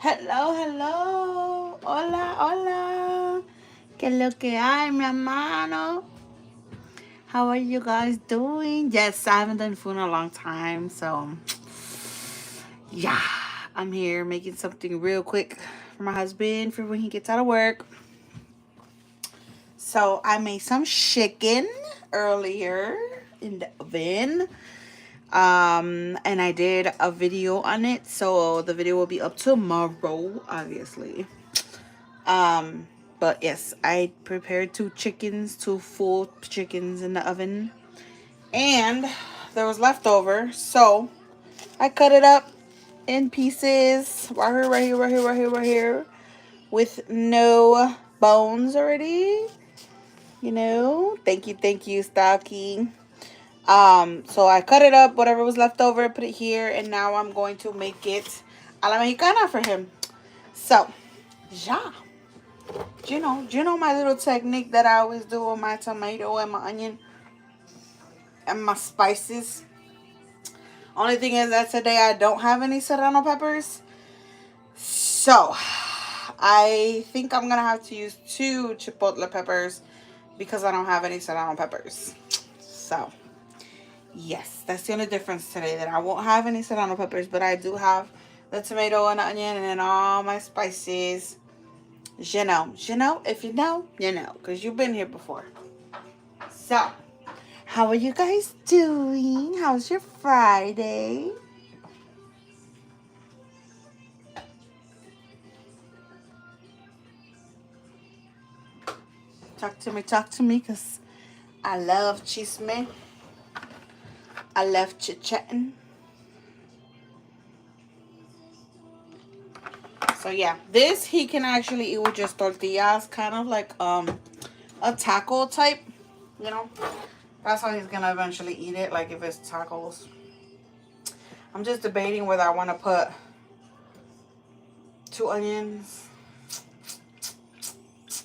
Hello, hello. Hola, hola. ¿Qué es lo que hay, mi hermano? How are you guys doing? Yes, I haven't done food in a long time, so yeah, I'm here making something real quick for my husband for when he gets out of work. So I made some chicken earlier in the oven. And I did a video on it, so the video will be up tomorrow, obviously. But yes, I prepared two full chickens in the oven, and there was leftover, so I cut it up in pieces, right here, with no bones already. Thank you, Stocky. So I cut it up, whatever was left over, put it here, and now I'm going to make it a la mexicana for him. So, yeah. Do you know my little technique that I always do with my tomato and my onion and my spices? Only thing is that today I don't have any serrano peppers. So, I think I'm going to have to use 2 chipotle peppers because I don't have any serrano peppers. So, yes, that's the only difference today, that I won't have any serrano peppers, but I do have the tomato and the onion and all my spices. If you know, you know, because you've been here before. So, how are you guys doing? How's your Friday? Talk to me, because I love chisme. I love chit-chatting. So, yeah, this he can actually eat with just tortillas, kind of like a taco type, you know. That's how he's going to eventually eat it, like if it's tacos. I'm just debating whether I want to put 2 onions.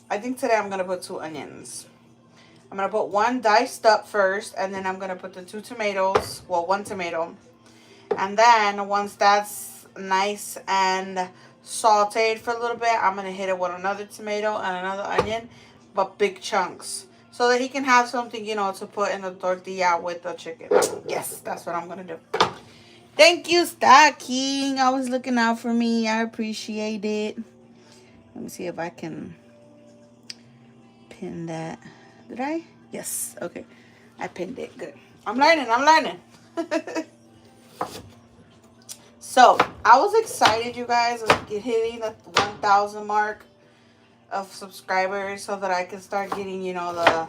I think today I'm going to put 2 onions. I'm going to put 1 diced up first, and then I'm going to put the 2 tomatoes. Well, 1 tomato. And then once that's nice and sauteed for a little bit, I'm going to hit it with another tomato and another onion, but big chunks, so that he can have something, to put in the tortilla with the chicken. Yes, that's what I'm going to do. Thank you, Stocking. Always looking out for me. I appreciate it. Let me see if I can pin that. Did I? Yes. Okay. I pinned it. Good. I'm learning. So, I was excited, you guys, of hitting the 1,000 mark of subscribers so that I can start getting, getting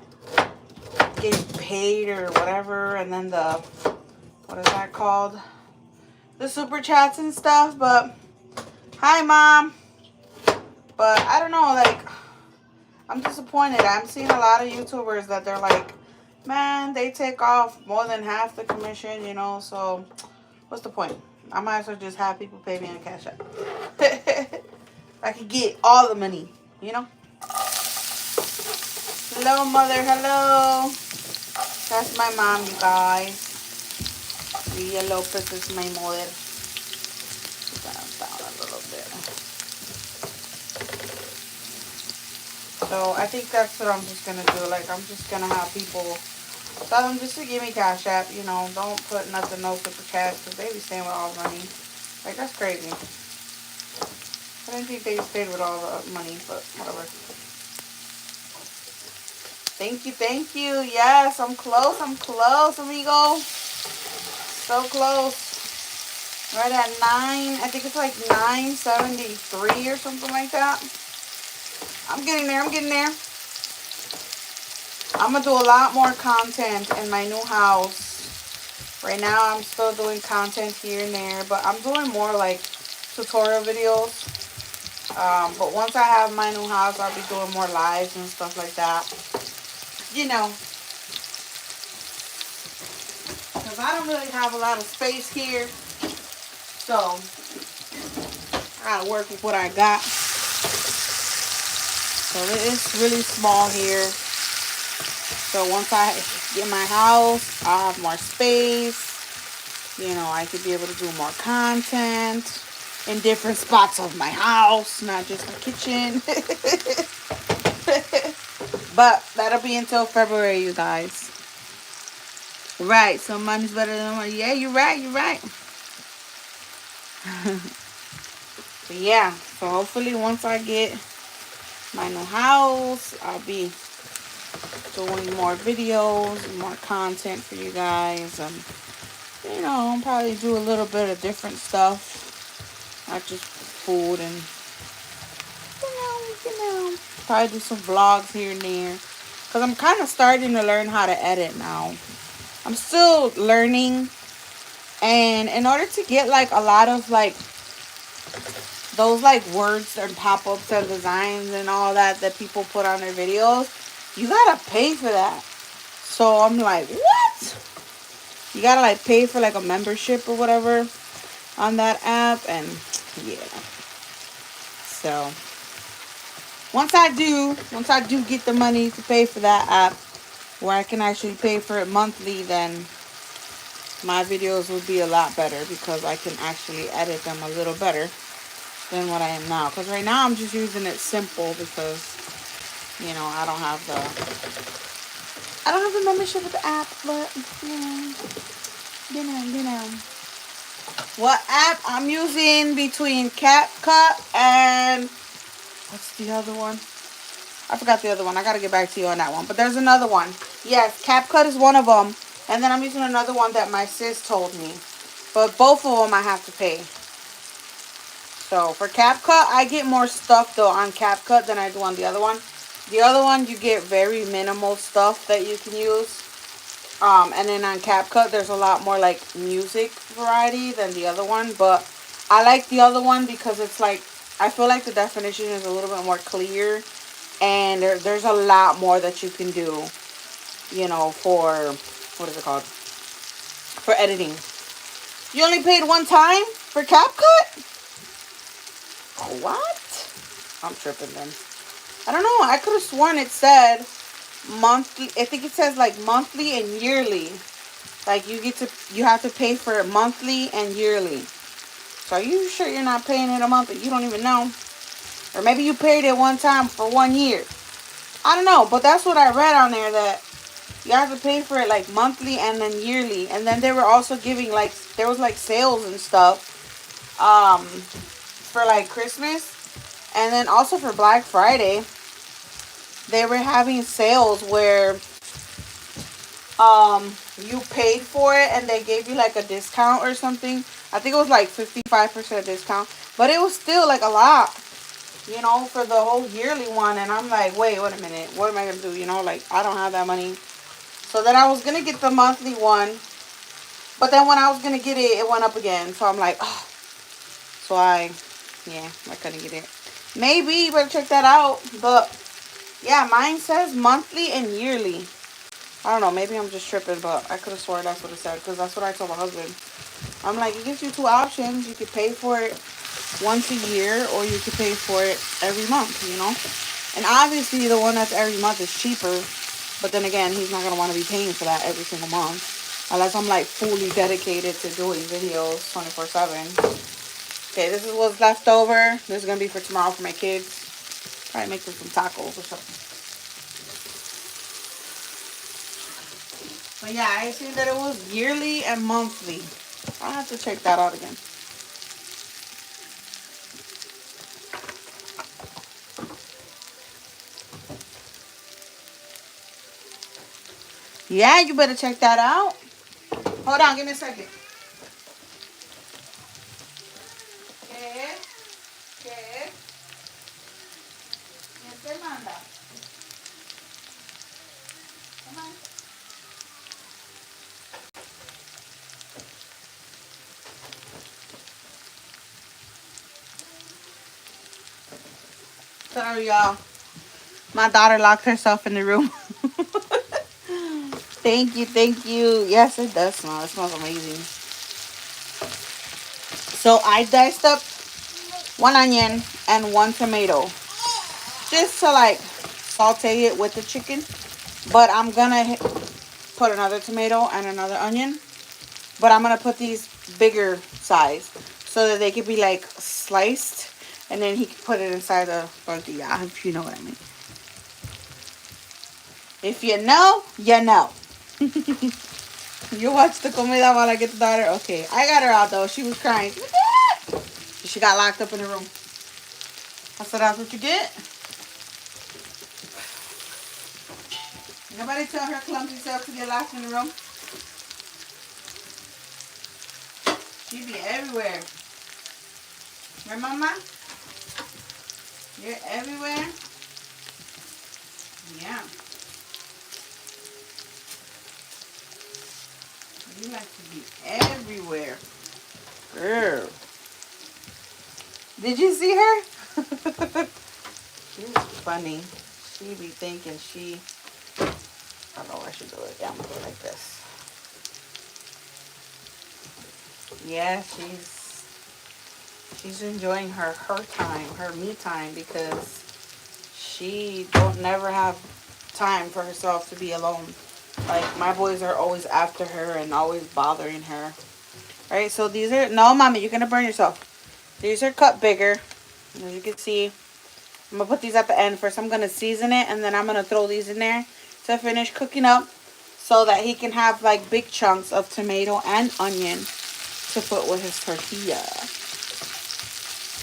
paid or whatever. And then what is that called? The super chats and stuff. But, hi, Mom. But, I don't know, I'm disappointed. I'm seeing a lot of YouTubers that they're like, man, they take off more than half the commission, so what's the point? I might as well just have people pay me on Cash App. I could get all the money, Hello, Mother. Hello. That's my mom, you guys. Villa Lopez is my mother. Down a little bit. So I think that's what I'm just going to do. I'm just going to have people tell them just to give me Cash App. Don't put nothing, no super chat, because they be staying with all the money. That's crazy. I didn't think they stayed with all the money, but whatever. Thank you. Yes, I'm close, amigo. So close. Right at 9. I think it's like 973 or something like that. I'm getting there. I'm going to do a lot more content in my new house. Right now, I'm still doing content here and there, but I'm doing more tutorial videos. But once I have my new house, I'll be doing more lives and stuff like that. Because I don't really have a lot of space here. So, I gotta work with what I got. So, it's really small here. So, once I get my house, I'll have more space. I could be able to do more content. in different spots of my house, not just my kitchen. But that'll be until February, you guys. Right, so money's better than money. Yeah, you're right, you're right. But yeah, so hopefully once I get my new house, I'll be doing more videos, more content for you guys. You know, I'll probably do a little bit of different stuff, not just food, and probably do some vlogs here and there. Cause I'm kind of starting to learn how to edit now. I'm still learning, and in order to get like a lot of like those like words and pop-ups and designs and all that people put on their videos, you gotta pay for that. So I'm like, what? You gotta like pay for like a membership or whatever on that app, and yeah. So once I do get the money to pay for that app, where I can actually pay for it monthly, then my videos will be a lot better because I can actually edit them a little better than what I am now. Because right now I'm just using it simple because, you know, I don't have the membership with the app, but you know. What app I'm using between CapCut and what's the other one? I forgot the other one. I gotta get back to you on that one. But there's another one. Yes, CapCut is one of them. And then I'm using another one that my sis told me. But both of them I have to pay. So for CapCut, I get more stuff though on CapCut than I do on the other one. The other one, you get very minimal stuff that you can use. And then on CapCut, there's a lot more like music variety than the other one. But I like the other one because it's like, I feel like the definition is a little bit more clear. And there's a lot more that you can do, you know, for, what is it called? For editing. You only paid one time for CapCut? What? I'm tripping then. I don't know. I could have sworn it said monthly. I think it says like monthly and yearly. Like you have to pay for it monthly and yearly. So are you sure you're not paying it a month that you don't even know? Or maybe you paid it one time for 1 year. I don't know, but that's what I read on there, that you have to pay for it like monthly and then yearly. And then they were also giving like, there was like sales and stuff for like Christmas. And then also for Black Friday, they were having sales where you paid for it and they gave you like a discount or something. I think it was like 55% discount. But it was still like a lot, you know, for the whole yearly one. And I'm like, wait a minute. What am I going to do? You know, like, I don't have that money. So then I was going to get the monthly one. But then when I was going to get it, it went up again. So I'm like, oh. So I couldn't get it. Maybe you better check that out. But yeah, mine says monthly and yearly. I don't know. Maybe I'm just tripping, but I could have sworn that's what it said. Because that's what I told my husband. I'm like, it gives you two options. You could pay for it once a year, or you could pay for it every month, you know. And obviously the one that's every month is cheaper, but then again, he's not going to want to be paying for that every single month unless I'm like fully dedicated to doing videos 24/7. Okay, this is what's left over. This is going to be for tomorrow for my kids. Probably make them some tacos or something. But yeah, I see that it was yearly and monthly. I'll have to check that out again. Yeah, you better check that out. Hold on, give me a second. ¿Qué? ¿Quién te manda? Come on. Sorry, y'all. My daughter locked herself in the room. Thank you. Yes, it does smell. It smells amazing. So I diced up 1 onion and 1 tomato. Just to like saute it with the chicken. But I'm gonna put another tomato and another onion. But I'm gonna put these bigger size. so that they could be like sliced, and then he can put it inside the tortilla, if you know what I mean. If you know, you know. You watch the comida while I get the daughter? Okay, I got her out though. She was crying. She got locked up in the room. I said, that's what you get? Nobody tell her clumsy self to get locked in the room. She be everywhere. Right, Mama? You're everywhere? Yeah. You like to be everywhere. Girl. Did you see her? She's funny. She be thinking she... I don't know why she do it. Yeah, I'm going to do it like this. Yeah, she's enjoying her time, her me time, because she don't never have time for herself to be alone. Like, my boys are always after her and always bothering her. Alright, so these are... No, Mommy, you're going to burn yourself. These are cut bigger. As you can see, I'm going to put these at the end first. I'm going to season it, and then I'm going to throw these in there to finish cooking up so that he can have, like, big chunks of tomato and onion to put with his tortilla.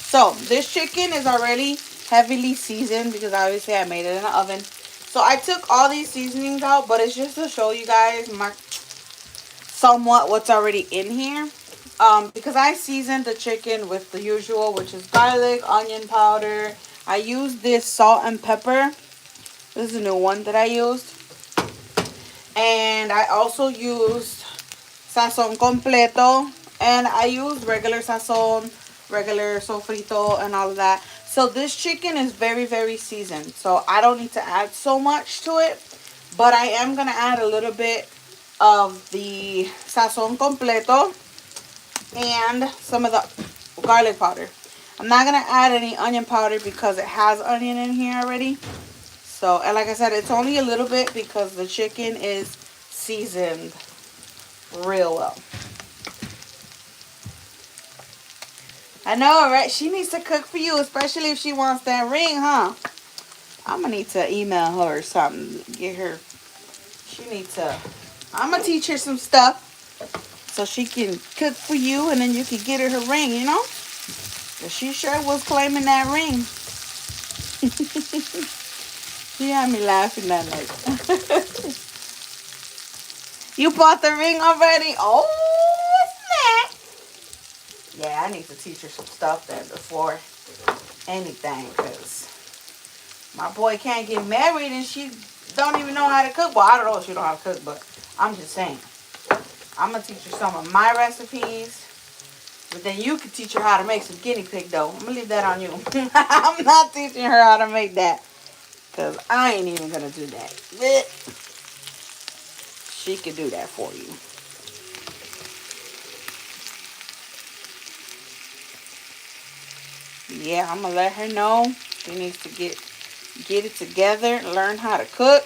So, this chicken is already heavily seasoned because obviously I made it in the oven. So, I took all these seasonings out, but it's just to show you guys somewhat what's already in here. Because I seasoned the chicken with the usual, which is garlic, onion powder. I used this salt and pepper. This is a new one that I used. And I also used sazon completo. And I used regular sazon, regular sofrito, and all of that. So this chicken is very, very seasoned. So I don't need to add so much to it. But I am going to add a little bit of the sazon completo and some of the garlic powder. I'm not going to add any onion powder because it has onion in here already. So, and like I said, it's only a little bit because the chicken is seasoned real well. I know, right? She needs to cook for you, especially if she wants that ring, huh? I'm going to need to email her or something. Get her. She needs to. I'm going to teach her some stuff so she can cook for you and then you can get her her ring, you know? But she sure was claiming that ring. She had me laughing that night. You bought the ring already? Oh, snap. Yeah, I need to teach her some stuff then before anything, because my boy can't get married and she don't even know how to cook. Well, I don't know if she know how to cook, but I'm just saying. I'm going to teach her some of my recipes. But then you can teach her how to make some guinea pig, though. I'm going to leave that on you. I'm not teaching her how to make that, because I ain't even going to do that. But she can do that for you. Yeah, I'm going to let her know she needs to get it together and learn how to cook.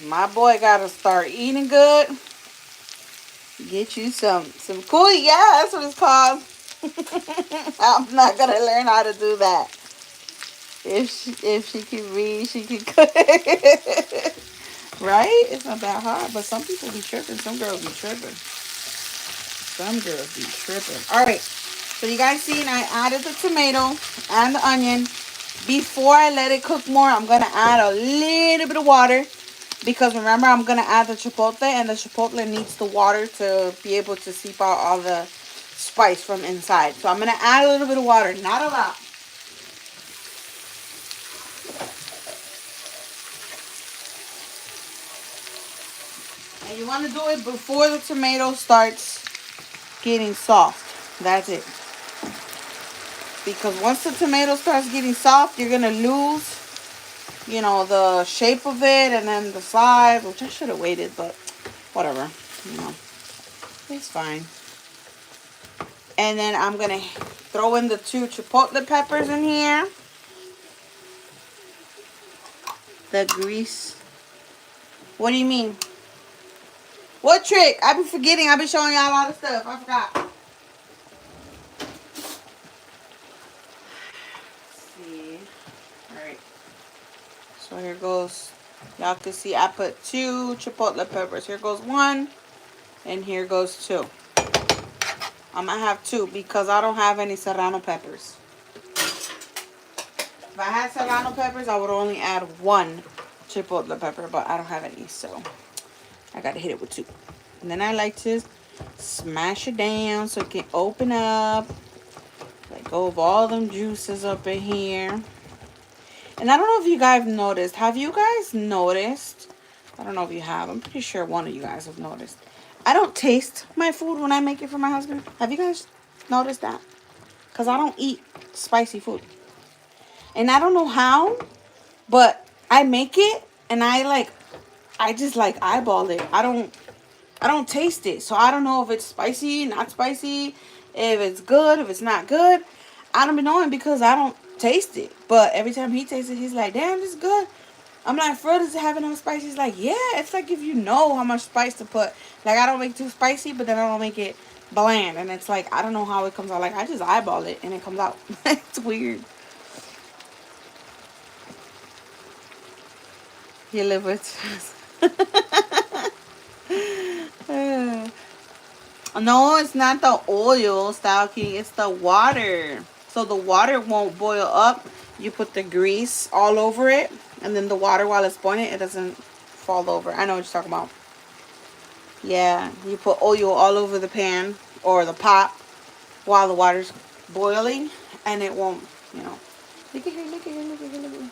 My boy got to start eating good. Get you some cool. Yeah, that's what it's called. I'm not going to learn how to do that. If she can read, she can cook. Right? It's not that hard. But some people be tripping. Some girls be tripping. All right. So you guys seen I added the tomato and the onion. Before I let it cook more, I'm going to add a little bit of water. Because remember, I'm going to add the chipotle. And the chipotle needs the water to be able to seep out all the spice from inside. So I'm going to add a little bit of water. Not a lot. And you want to do it before the tomato starts getting soft. That's it. Because once the tomato starts getting soft, you're going to lose, you know, the shape of it and then the size, which I should have waited, but whatever, you know, it's fine. And then I'm going to throw in the 2 chipotle peppers in here. The grease. What do you mean? What trick? I've been forgetting. I've been showing y'all a lot of stuff. I forgot. So here goes. Y'all can see I put 2 chipotle peppers. Here goes 1, and here goes 2. I'm going to have 2 because I don't have any serrano peppers. If I had serrano peppers, I would only add 1 chipotle pepper, but I don't have any, so I got to hit it with 2. And then I like to smash it down so it can open up. Let go of all them juices up in here. And I don't know if you guys noticed. Have you guys noticed? I don't know if you have. I'm pretty sure one of you guys have noticed. I don't taste my food when I make it for my husband. Have you guys noticed that? Because I don't eat spicy food. And I don't know how, but I make it and I just like eyeball it. I don't taste it. So I don't know if it's spicy, not spicy, if it's good, if it's not good. I don't be knowing because I don't taste it. But every time he tastes it, he's like, damn, this is good. I'm like, Fred, does it have enough spice? He's like, yeah, it's like if you know how much spice to put. Like, I don't make it too spicy, but then I don't make it bland. And it's like, I don't know how it comes out. Like, I just eyeball it and it comes out. It's weird. You live with... No, it's not the oil, Style King. It's the water. So the water won't boil up. You put the grease all over it. And then the water, while it's boiling, it doesn't fall over. I know what you're talking about. Yeah, you put oil all over the pan or the pot while the water's boiling. And it won't, you know. Look at here, look at here, look at here, look at here.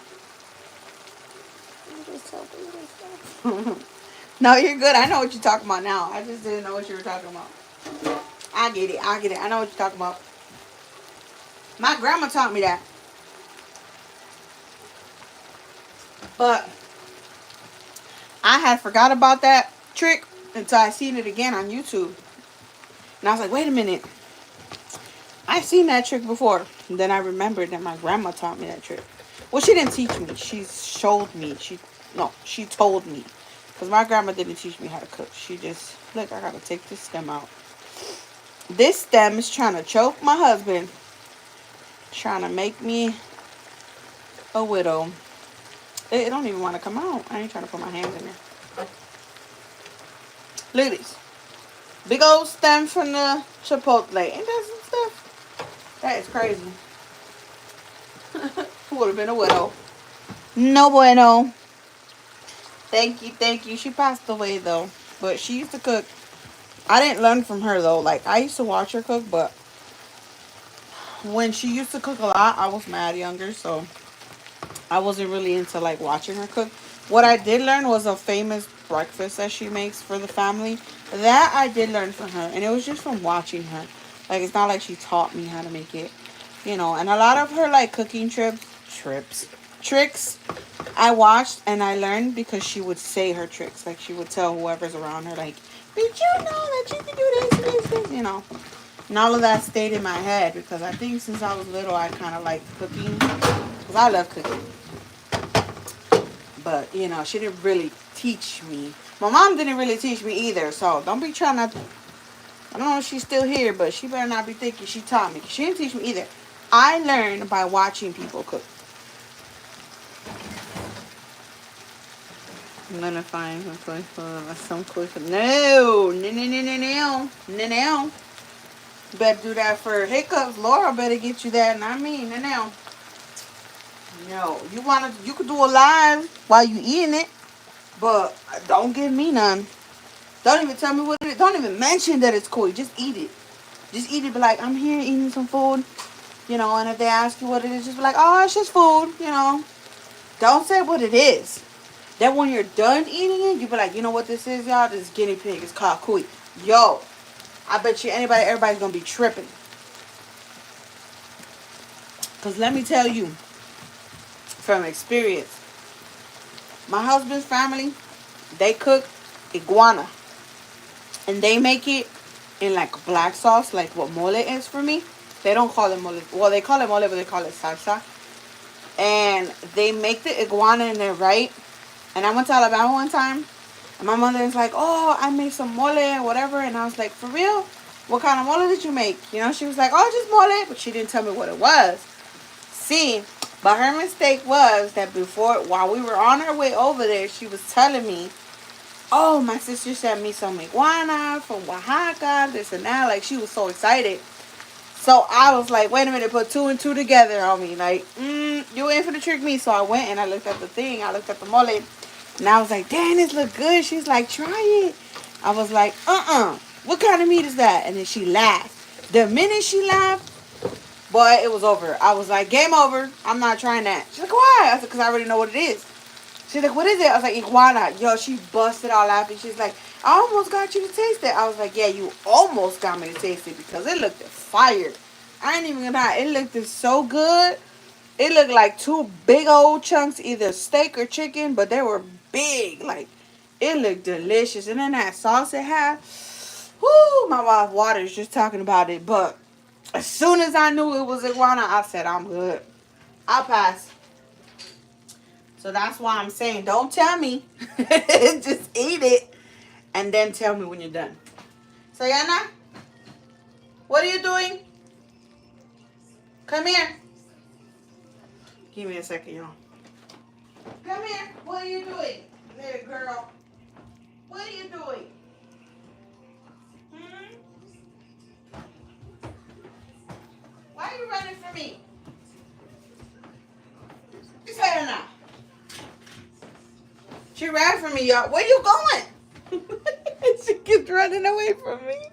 Look at yourself, look at yourself. No, you're good. I know what you're talking about now. I just didn't know what you were talking about. I get it. I get it. I know what you're talking about. My grandma taught me that. But I had forgot about that trick until I seen it again on YouTube. And I was like, wait a minute. I seen that trick before. And then I remembered that my grandma taught me that trick. Well, she didn't teach me. She showed me. She told me. Because my grandma didn't teach me how to cook. She just, look, I got to take this stem out. This stem is trying to choke my husband. Trying to make me a widow. It don't even want to come out. I ain't trying to put my hands in there. Look at this. Big old stem from the Chipotle. Ain't that some stuff? That is crazy. Would have been a widow. No bueno. Thank you, thank you. She passed away, though. But she used to cook. I didn't learn from her, though. Like, I used to watch her cook, but when she used to cook a lot, I was mad younger, so I wasn't really into, like, watching her cook. What I did learn was a famous breakfast that she makes for the family. That I did learn from her, and it was just from watching her. Like, it's not like she taught me how to make it, you know. And a lot of her, like, cooking tricks, I watched and I learned because she would say her tricks. Like, she would tell whoever's around her, like, did you know that you can do this, you know. And all of that stayed in my head because I think since I was little, I kind of liked cooking. Because I love cooking. But, you know, she didn't really teach me. My mom didn't really teach me either. So, don't be trying to... I don't know if she's still here, but she better not be thinking she taught me. Because she didn't teach me either. I learned by watching people cook. I'm gonna find some quick. No. You better do that for hiccups. Laura better get you that, not me. No. You could do a live while you eating it, but don't give me none. Don't even tell me what it is. Don't even mention that it's cool. Just eat it. Just eat it. Be like, I'm here eating some food, you know. And if they ask you what it is, just be like, oh, it's just food, you know. Don't say what it is. Then when you're done eating it, you be like, you know what this is, y'all? This is guinea pig. It's called cuy. Yo, I bet you everybody's going to be tripping. Because let me tell you, from experience, my husband's family, they cook iguana. And they make it in like black sauce, like what mole is for me. They don't call it mole. Well, they call it mole, but they call it salsa. And they make the iguana in there, right? And I went to Alabama one time, and my mother was like, oh, I made some mole and whatever. And I was like, for real? What kind of mole did you make? You know, she was like, oh, just mole. But she didn't tell me what it was. See, But her mistake was that while we were on our way over there, she was telling me, oh, my sister sent me some iguana from Oaxaca, this and that. Like, she was so excited. So I was like, wait a minute, put two and two together on me. Like, you in for the trick me. So I went and I looked at the thing. I looked at the mole. And I was like, damn, this look good. She's like, try it. I was like, what kind of meat is that? And then she laughed. The minute she laughed, boy, it was over. I was like, game over. I'm not trying that. She's like, why? I said, because I already know what it is. She's like, what is it? I was like, iguana. Yo, she busted all laughing. She's like, I almost got you to taste it. I was like, yeah, you almost got me to taste it because it looked fire. I ain't even gonna lie. It looked so good. It looked like two big old chunks, either steak or chicken, but they were big. Like, it looked delicious. And then that sauce it had, whoo, my mouth waters just talking about it. But as soon as I knew it was iguana, I said, I'm good. I'll pass. So that's why I'm saying, don't tell me. Just eat it. And then tell me when you're done. Sayana, what are you doing? Come here. Give me a second, y'all. Come here. What are you doing? Little girl. What are you doing? Why are you running from me? Sayana. She ran from me, y'all. Where you going? She keeps running away from me.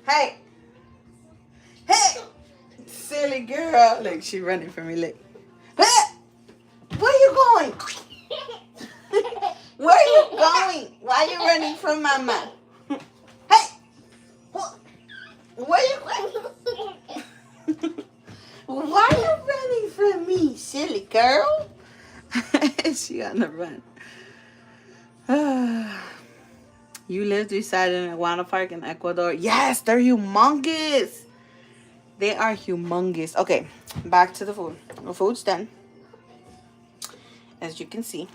Hey. Hey. Silly girl. Look, she running from me. Look. Hey. Where you going? Where you going? Why you running from mama? Hey. Where you going? Why you running from me, silly girl? She on the run. You live beside an iguana park in Ecuador. Yes, they're humongous. They are humongous. Okay, back to the food. The food's done. As you can see.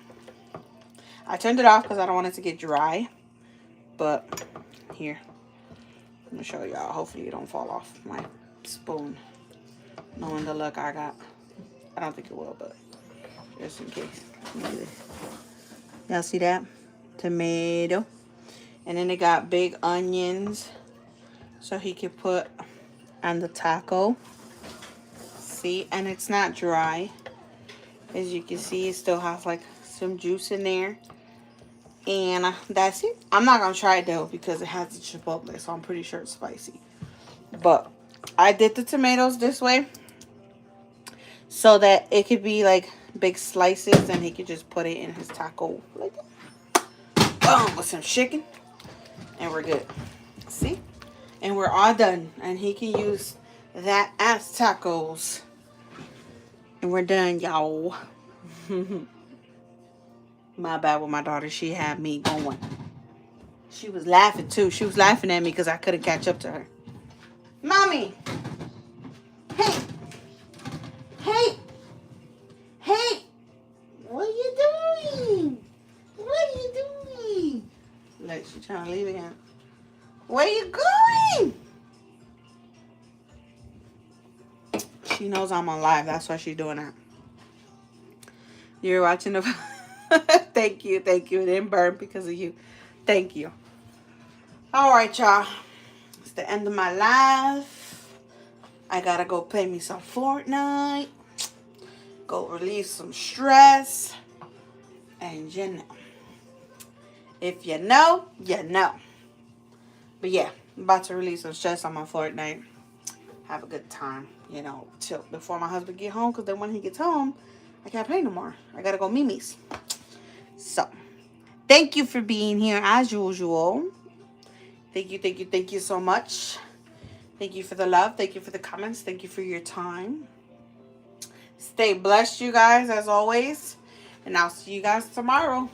I turned it off because I don't want it to get dry. But here. I'm going to show y'all. Hopefully it don't fall off my spoon. Knowing the luck I got. I don't think it will, but just in case. Y'all see that? Tomato. And then they got big onions. So he could put on the taco. See? And it's not dry. As you can see, it still has like some juice in there. And that's it. I'm not going to try it though because it has the chipotle. So I'm pretty sure it's spicy. But I did the tomatoes this way. So that it could be like big slices and he could just put it in his taco like that. Boom, with some chicken. And we're good. See? And we're all done. And he can use that as tacos. And we're done, y'all. My bad with my daughter. She had me going. She was laughing too. She was laughing at me because I couldn't catch up to her. Mommy. Hey. Hey. Hey. What are you doing? What are you doing? Look, she's trying to leave again. Where you going? She knows I'm on live. That's why she's doing that. You're watching the... Thank you. Thank you. It didn't burn because of you. Thank you. All right, y'all. It's the end of my live. I gotta go play me some Fortnite. Go relieve some stress. And you know. If you know, you know. But yeah, I'm about to release some stress on my Fortnite. Have a good time, you know, till before my husband get home. Because then when he gets home, I can't play no more. I gotta go Mimi's. So, thank you for being here as usual. Thank you so much. Thank you for the love. Thank you for the comments. Thank you for your time. Stay blessed, you guys, as always. And I'll see you guys tomorrow.